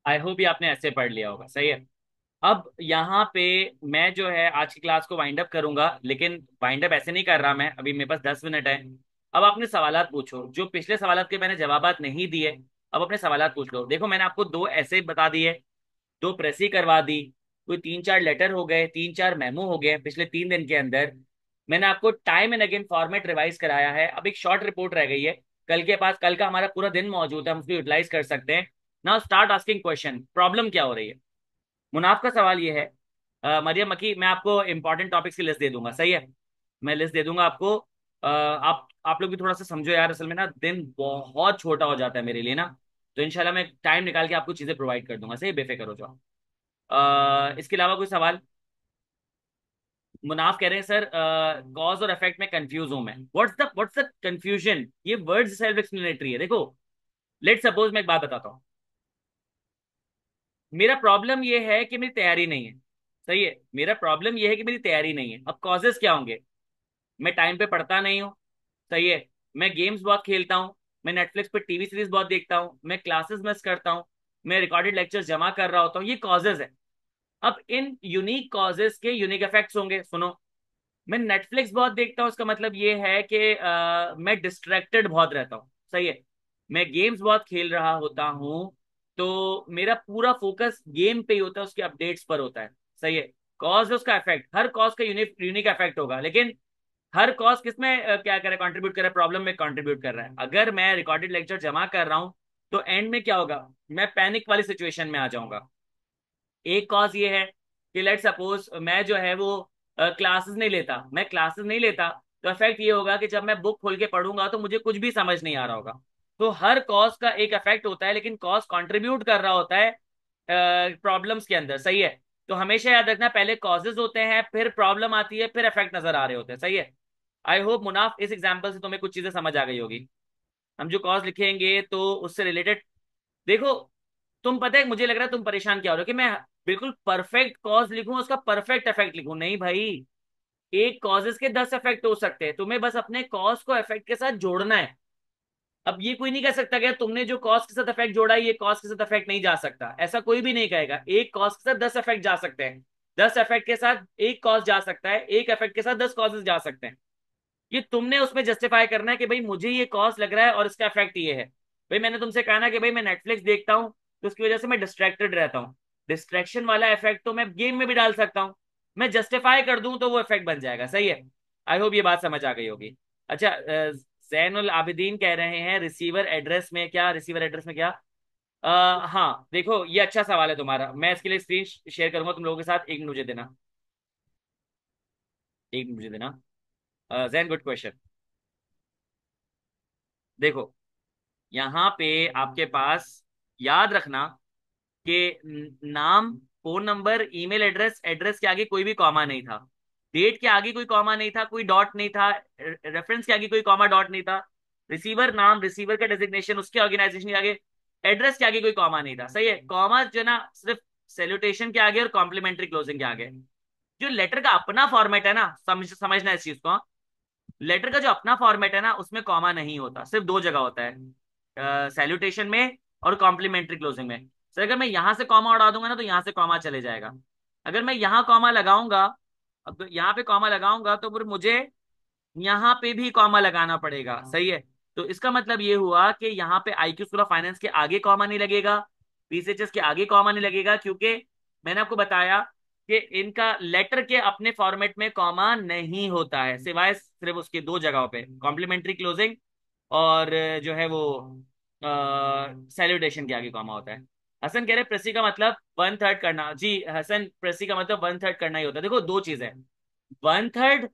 आई होप ये आपने ऐसे पढ़ लिया होगा, सही है। अब यहाँ पे मैं जो है आज की क्लास को वाइंड अप करूंगा, लेकिन वाइंड अप ऐसे नहीं कर रहा मैं, अभी मेरे पास 10 मिनट है। अब आपने सवालात पूछो, जो पिछले सवालात के मैंने जवाबात नहीं दिए, अब अपने सवालात पूछ लो। देखो मैंने आपको 2 ऐसे बता दिए, 2 प्रेसी करवा दी, कोई 3-4 लेटर हो गए, 3-4 मेमो हो गए पिछले 3 दिन के अंदर। मैंने आपको time and again format revise कराया है, अब एक शॉर्ट रिपोर्ट रह गई है। कल के पास कल का हमारा पूरा दिन मौजूद है, हम उसको यूटिलाइज कर सकते हैं। Now start asking question, problem क्या हो रही है। मुनाफ का सवाल ये है, मरियम मकी, मैं आपको इंपॉर्टेंट टॉपिक्स की लिस्ट दे दूंगा, सही है। मैं लिस्ट दे दूंगा आपको। आप लोग भी थोड़ा सा समझो यार, असल में ना दिन बहुत छोटा हो जाता है मेरे लिए ना। तो इंशाल्लाह मैं टाइम निकाल के आपको चीजें प्रोवाइड कर दूंगा, सही, बेफिक्र हो जाओ। इसके अलावा कोई सवाल। मुनाफ कह रहे हैं सर कॉज और इफेक्ट में कंफ्यूज हूं मैं। व्हाट्स द कंफ्यूजन, ये वर्ड्स सेल्फ एक्सप्लेनेटरी है, देखो। लेट सपोज मैं एक बात बताता हूँ। मेरा प्रॉब्लम ये है कि मेरी तैयारी नहीं है, सही है। मेरा प्रॉब्लम ये है कि मेरी तैयारी नहीं है। अब कॉजेस क्या होंगे। मैं टाइम पे पढ़ता नहीं हूँ, सही है। मैं गेम्स बहुत खेलता हूँ, मैं नेटफ्लिक्स पे टीवी सीरीज बहुत देखता हूँ, मैं क्लासेस मिस करता हूँ, मैं रिकॉर्डेड लेक्चर्स जमा कर रहा होता हूँ, ये कॉजेज है। अब इन यूनिक कॉजेज के यूनिक इफेक्ट्स होंगे, सुनो। मैं नेटफ्लिक्स बहुत देखता हूँ, इसका मतलब ये है कि मैं डिस्ट्रैक्टेड बहुत रहता हूँ, सही है। मैं गेम्स बहुत खेल रहा होता हूँ, तो मेरा पूरा फोकस गेम पे ही होता है, उसके अपडेट्स पर होता है, सही है। कॉज है उसका इफेक्ट, हर कॉज का यूनिक यूनिक इफेक्ट होगा, लेकिन हर कॉज किसमें क्या कर रहा है, कंट्रीब्यूट कर रहा है, प्रॉब्लम में कंट्रीब्यूट कर रहा है। अगर मैं रिकॉर्डेड लेक्चर जमा कर रहा हूँ तो एंड में क्या होगा, मैं पैनिक वाली सिचुएशन में आ जाऊंगा। एक कॉज ये है कि लेट सपोज मैं जो है वो क्लासेस नहीं लेता, मैं क्लासेस नहीं लेता, तो इफेक्ट ये होगा कि जब मैं बुक खोल के पढ़ूंगा तो मुझे कुछ भी समझ नहीं आ रहा होगा। तो हर कॉज का एक इफेक्ट होता है, लेकिन कॉज कंट्रीब्यूट कर रहा होता है प्रॉब्लम्स के अंदर, सही है। तो हमेशा याद रखना, पहले कॉजेज होते हैं, फिर प्रॉब्लम आती है, फिर इफेक्ट नजर आ रहे होते हैं, सही है। आई होप मुनाफ इस एग्जाम्पल से तुम्हें कुछ चीजें समझ आ गई होगी। हम जो कॉज लिखेंगे तो उससे रिलेटेड, देखो, तुम पता है मुझे लग रहा है तुम परेशान क्या हो रहे हो कि मैं बिल्कुल परफेक्ट कॉज लिखूं, उसका परफेक्ट इफेक्ट लिखूं। नहीं भाई, एक कॉजेस के 10 इफेक्ट हो सकते हैं, तुम्हें बस अपने कॉज को इफेक्ट के साथ जोड़ना है। अब ये कोई नहीं कह सकता कि तुमने जो कॉज के साथ इफेक्ट जोड़ा है ये कॉज के साथ इफेक्ट नहीं जा सकता, ऐसा कोई भी नहीं कहेगा। एक कॉज के साथ 10 इफेक्ट जा सकते हैं, 10 इफेक्ट के साथ एक कॉज जा सकता है, एक इफेक्ट के साथ 10 कॉजेस जा सकते हैं। ये तुमने उसमें जस्टिफाई करना है कि भाई मुझे ये कॉस्ट लग रहा है और इसका इफेक्ट ये है। भाई मैंने तुमसे कहा ना कि भाई मैं नेटफ्लिक्स देखता हूँ तो उसकी वजह से मैं डिस्ट्रैक्टेड रहता हूँ। डिस्ट्रैक्शन वाला इफेक्ट तो मैं गेम में भी डाल सकता हूँ, मैं जस्टिफाई कर दूं तो वो इफेक्ट बन जाएगा, सही है। आई होप ये बात समझ आ गई होगी। अच्छा, जैनुल आबिदीन कह रहे हैं रिसीवर एड्रेस में क्या, रिसीवर एड्रेस में क्या। हाँ देखो, ये अच्छा सवाल है तुम्हारा, मैं इसके लिए स्क्रीन शेयर करूंगा तुम लोगों के साथ, एक मिनट मुझे देना, एक मिनट मुझे देना। Jain, good question. देखो, यहाँ पे आपके पास, याद रखना कि नाम, phone number, email address, address के आगे कोई भी कॉमा नहीं था, डेट के आगे कोई कॉमा नहीं था, कोई डॉट नहीं था, रेफरेंस के आगे कोई कॉमा डॉट नहीं था, रिसीवर नाम, रिसीवर का डेजिग्नेशन, उसके ऑर्गेनाइजेशन के आगे, एड्रेस के आगे कोई कॉमा नहीं था, सही है। कॉमा जो ना सिर्फ सैल्यूटेशन के आगे और कॉम्प्लीमेंट्री क्लोजिंग के आगे। जो लेटर का अपना फॉर्मेट है ना, समझना इस चीज को। लेटर का जो अपना फॉर्मेट है ना उसमें कॉमा नहीं होता, सिर्फ दो जगह होता है, सैल्यूटेशन में और कॉम्प्लीमेंट्री क्लोजिंग में। सर अगर मैं यहां से कॉमा उड़ा दूंगा ना तो यहां से कॉमा चले जाएगा। अगर मैं यहाँ कॉमा लगाऊंगा, अब यहाँ पे कॉमा लगाऊंगा तो फिर मुझे यहाँ पे भी कॉमा लगाना पड़ेगा, सही है। तो इसका मतलब ये हुआ कि यहाँ पे IQ स्कूल ऑफ फाइनेंस के आगे कॉमा नहीं लगेगा, PCHS के आगे कॉमा नहीं लगेगा, क्योंकि मैंने आपको बताया कि इनका लेटर के अपने फॉर्मेट में कॉमा नहीं होता है, सिवाय सिर्फ उसके दो जगहों पे, कॉम्प्लीमेंट्री क्लोजिंग और जो है वो सैल्यूटेशन के आगे कॉमा होता है। हसन कह रहे प्रेसी का मतलब 1/3 करना, जी हसन, प्रेसी का मतलब 1/3 करना ही होता है। देखो दो चीजें, 1/3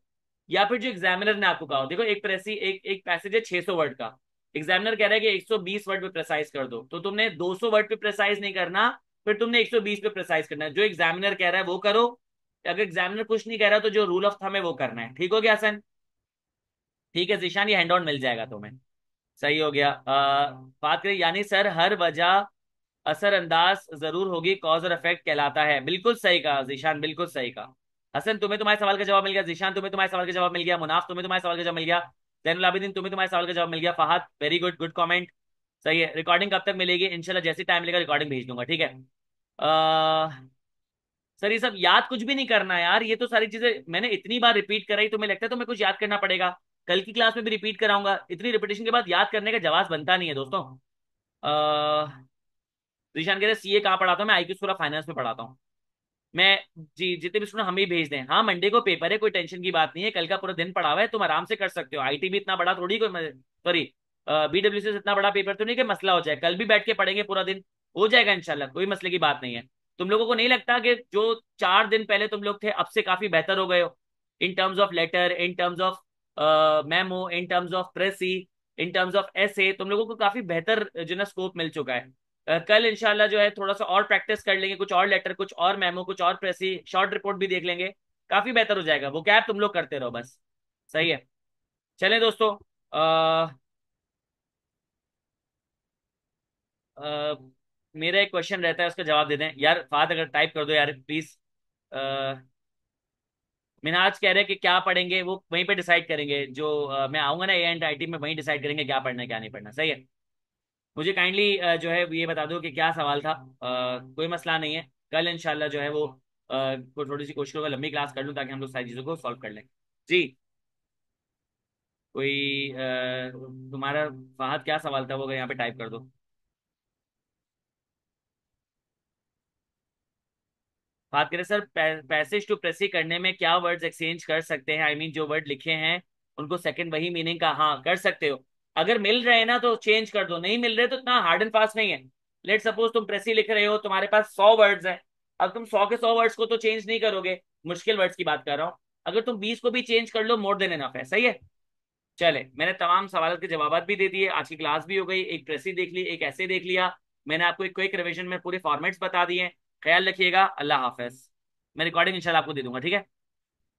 या फिर जो एग्जामिनर ने आपको कहा हो। देखो एक प्रेसी, एक पैसेज है 600 वर्ड का, एग्जामिनर कह रहा है कि 120 वर्ड पे प्रेसाइज कर दो, तो तुमने 200 वर्ड पे प्रेसाइज नहीं करना, फिर तुमने 120 पे प्रेसाइज करना है। जो एग्जामिनर कह रहा है वो करो, अगर एग्जामिनर कुछ नहीं कह रहा तो जो रूल ऑफ थंब है वो करना है। ठीक हो गया हसन? ठीक है जीशान, ये हैंड आउट मिल जाएगा तुम्हें। सही हो गया। बात करें यानी सर हर वजह असरअंदाज जरूर होगी, कॉज और इफेक्ट कहलाता है। बिल्कुल सही कहा जीशान, बिल्कुल सही कहा। हसन तुम्हें तुम्हारे सवाल का जवाब मिल गया, जीशान तुम्हें तुम्हारे सवाल का जवाब मिल गया, मुनाफ तुम्हें तुम्हारे सवाल का जवाब मिल गया, जैनुल आबिदीन तुम्हें तुम्हारे सवाल का जवाब मिल गया, Fahad very good, good comment. सही है। रिकॉर्डिंग कब तक मिलेगी? इंशाल्लाह जैसे टाइम मिलेगा रिकॉर्डिंग भेज दूंगा, ठीक है। सर ये सब याद कुछ भी नहीं करना यार, ये तो सारी चीजें मैंने इतनी बार रिपीट कराई, तुम्हें लगता है तुम्हें कुछ याद करना पड़ेगा? कल की क्लास में भी रिपीट कराऊंगा, इतनी रिपीटेशन के बाद याद करने का जवाब बनता नहीं है दोस्तों। जीशान कह रहे CA कहाँ पढ़ाता हूँ मैं? IQ स्कूल ऑफ फाइनेंस में पढ़ाता हूँ। मैं जी जितने भी स्टूडेंट हमें ही भेज दें। हाँ मंडे को पेपर है, कोई टेंशन की बात नहीं है, कल का पूरा दिन पड़ा हुआ है, तुम आराम से कर सकते हो। आईटी भी इतना बड़ा थोड़ी कोई, सॉरी बीडब्ल्यूसी से इतना बड़ा पेपर तो नहीं कि मसला हो जाए, कल भी बैठ के पढ़ेंगे पूरा दिन, हो जाएगा इंशाल्लाह, कोई मसले की बात नहीं है। तुम लोगों को नहीं लगता कि जो 4 दिन पहले तुम लोग थे अब से काफी बेहतर हो गए हो, in terms of letter, in terms of memo, in terms of precis, in terms of ऐसे तुम लोगों को काफी बेहतर जो ना स्कोप मिल चुका है। कल इंशाल्लाह जो है थोड़ा सा और प्रैक्टिस कर लेंगे, कुछ और लेटर, कुछ और मेमो, कुछ और प्रेसी, शॉर्ट रिपोर्ट भी देख लेंगे, काफी बेहतर हो जाएगा। वो क्या तुम लोग करते रहो बस। सही है। चलें दोस्तों, अ, अ, मेरा एक क्वेश्चन रहता है, उसका जवाब दे दें यार। फात अगर टाइप कर दो यार प्लीज। मिनहाज कह रहे हैं कि क्या पढ़ेंगे वो वहीं पे डिसाइड करेंगे, जो मैं आऊंगा ना ए एंड आई टी में, वहीं डिसाइड करेंगे क्या पढ़ना है क्या नहीं पढ़ना। सही है। मुझे काइंडली जो है ये बता दो कि क्या सवाल था। कोई मसला नहीं है, कल इंशाल्लाह जो है वो को थोड़ी सी कोशिश करूंगा लंबी क्लास कर लूँ ताकि हम लोग सारी चीज़ों को सॉल्व कर लें। जी। कोई तुम्हारा फहद क्या सवाल था वो अगर यहाँ पे टाइप कर दो। बात करें सर पैसेज टू प्रेसी करने में क्या वर्ड्स एक्सचेंज कर सकते हैं, आई मीन जो वर्ड लिखे हैं उनको सेकंड वही मीनिंग का, हाँ कर सकते हो। अगर मिल रहे हैं ना तो चेंज कर दो, नहीं मिल रहे तो इतना हार्ड एंड फास्ट नहीं है। लेट सपोज तुम प्रेसी लिख रहे हो, तुम्हारे पास 100 वर्ड्स हैं, अब तुम 100 के 100 वर्ड्स को तो चेंज नहीं करोगे, मुश्किल वर्ड्स की बात कर रहा हूँ। अगर तुम 20 को भी चेंज कर लो मोर देन एनफ है। सही है। चले, मैंने तमाम सवालों के जवाब भी दे दिए, आज की क्लास भी हो गई, एक प्रेसी देख ली, एक ऐसे देख लिया, मैंने आपको एक क्विक रिवीजन में पूरे फॉर्मेट्स बता दिए। ख्याल रखिएगा, अल्लाह हाफिज। मैं रिकॉर्डिंग इंशाल्लाह आपको दे दूंगा, ठीक है।